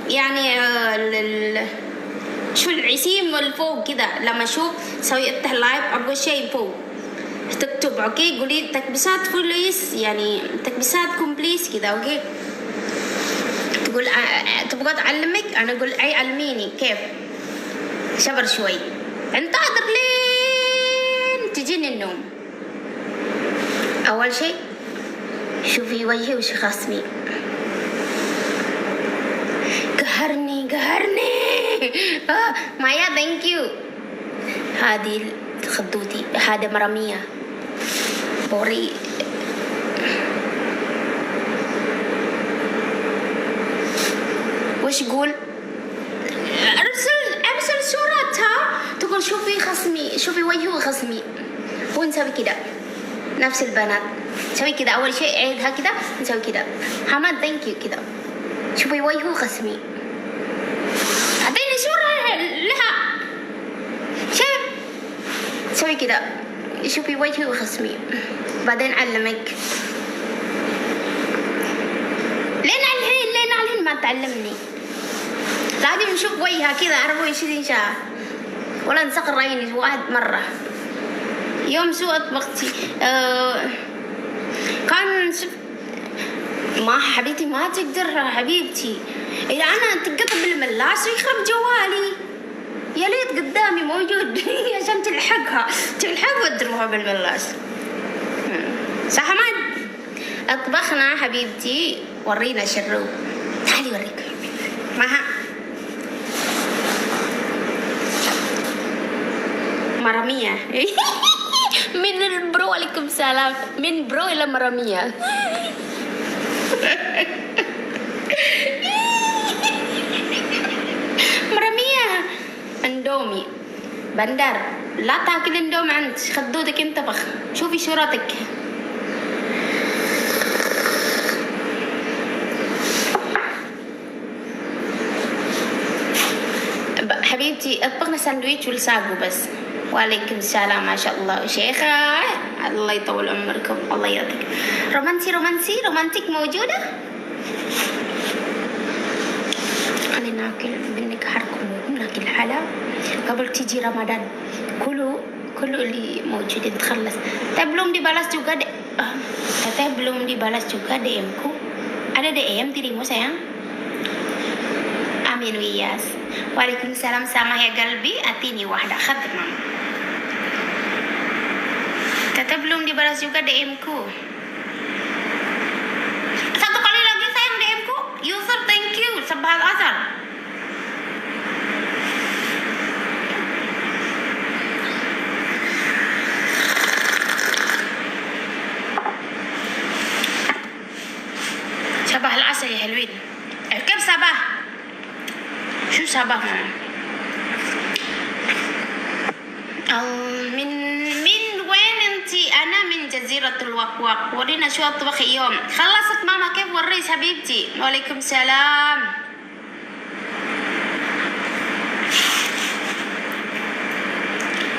يعني شو العسيم الفوق كده. لما اشوف سوي افتح اللايف ابغى شيء فوق تكتب اوكي، قولي تكبيسات بليز، يعني تكبيساتكم بليز كده اوكي. تقول تبغى تعلمك، انا اقول اي علميني كيف. شبر شوي، انتظر لين تجيني النوم. اول شيء شوفي وجهي وش خصمي. قهرني مايا ثانك يو. هذه خدوتي، هذا مرمية بوري. وش يقول؟ ارسل صورتها تقول شوفي خصمي، شوفي وجهي وخصمي. ونسوي كده نفس البنات، نسوي كده. اول شيء عيدها كده، نسوي كده حماد ثانك يو كده. شوفي وجهي وخصمي، اعطيني صورة لها. شايف؟ سوي كده شوفي وجهي وخصمي، بعدين علمك. لين الحين ما تعلمني. لازم نشوف وجهها كذا 24 ساعة ولا نسقر عيني واحد مرة. يوم سوء أطبختي كان ما حبيبتي ما تقدر حبيبتي، إذا أنا تقطع بالملاس ويخرب جوالي. يا ليت قدامي موجود عشان تلحق وتروحها بالملاس. صح حماد؟ أطبخنا حبيبتي، ورينا شرو. تعالي وريك معها مرمية. من البرو عليكم سلام، من برو إلى مرمية. مرمية اندومي بندر، لا تاكل اندومي عند خدودك انت بخ. شوفي شورتك. حبيبتي اطبخنا ساندويتش ولساقو بس. وعليكم السلام ما شاء الله شيخة، الله يطول عمركم الله يرضيك. رومانتيك موجودة. أنا ناكل منك حركم ناكل حلا قبل تيجي رمضان. كله اللي موجود تخلص. belum dibalas juga deh. Teteh belum dibalas juga DM-ku. Ada DM dirimu sayang? Amin wiyas. Waalaikumsalam sama ya galbi. Atini wahda khadma. Teteh belum dibalas juga DM-ku. Satu kali lagi sayang DM-ku. User thank you. Sabah al-azhar. صباح العسل يا حلوين. كيف صباح؟ شو صباح ماما؟ من وين انتي؟ انا من جزيرة الوقوق. ورينا شو اطبخ اليوم. خلصت ماما كيف والريس حبيبتي؟ وعليكم السلام.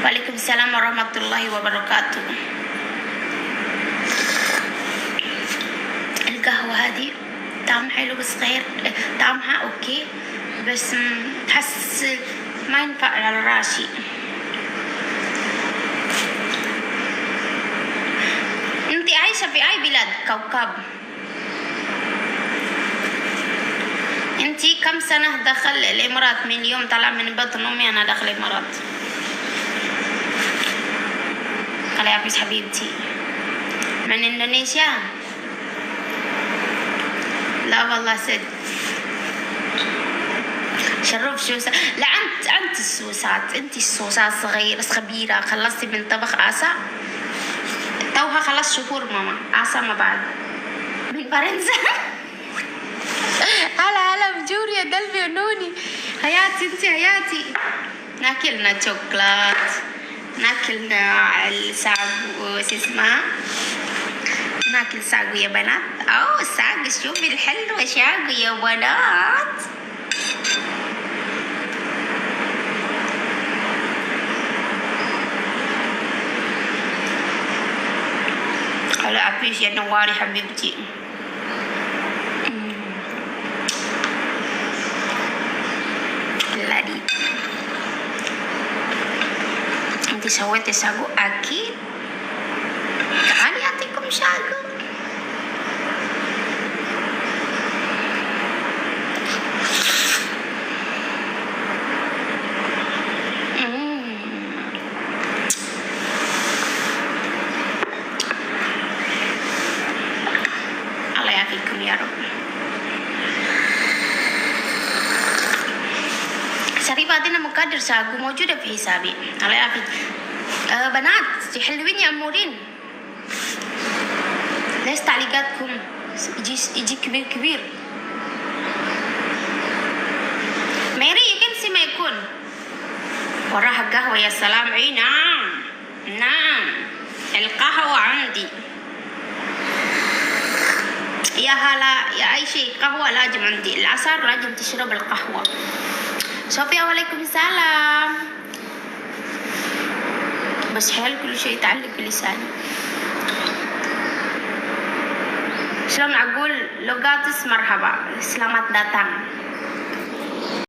وعليكم السلام ورحمة الله وبركاته. القهوة هذه طعم حلو بس غير طعمها اوكي، بس تحس ما ينفع على راسي. انتي عايشة في اي بلاد كوكب؟ انتي كم سنة دخل الامارات؟ من يوم طلع من بطن امي انا داخل الامارات. قال يا حبيبتي من اندونيسيا. لا والله سد شرف شو لا انت السوسات، انت السوسات صغيرة خبيرة. خلصتي من طبخ عسى؟ توها خلص شهور ماما عسى ما بعد من فرنسا. هلا بجور يا قلبي ونوني حياتي انت حياتي. ناكلنا شوكولات، ناكلنا الساقو اسمها، ناكل ساقو يا بنات. ساقو شوفي الحلوة ساقو يا بنات. هلا عفيش يا نواري حبيبتي. انتي سويتي ساقو اكيد. تعالي اعطيكم ساقو. الله يعافيكم يا رب. سري بعدين مقدر ساقو موجودة في حسابي. الله يعافيك. بنات حلوين يا أمورين. ليش تعليقاتكم يجي كبير كبير؟ ميري يمكن ما يكون وراها قهوة. يا سلام. اي نعم نعم القهوة عندي. يا هلا يا أي شيء قهوة لازم عندي. العصر لازم تشرب القهوة. صوفيا وعليكم السلام. بس حلو كل شيء يتعلق بلساني. شلون أقول لوغاتس مرحبا. selamat datang.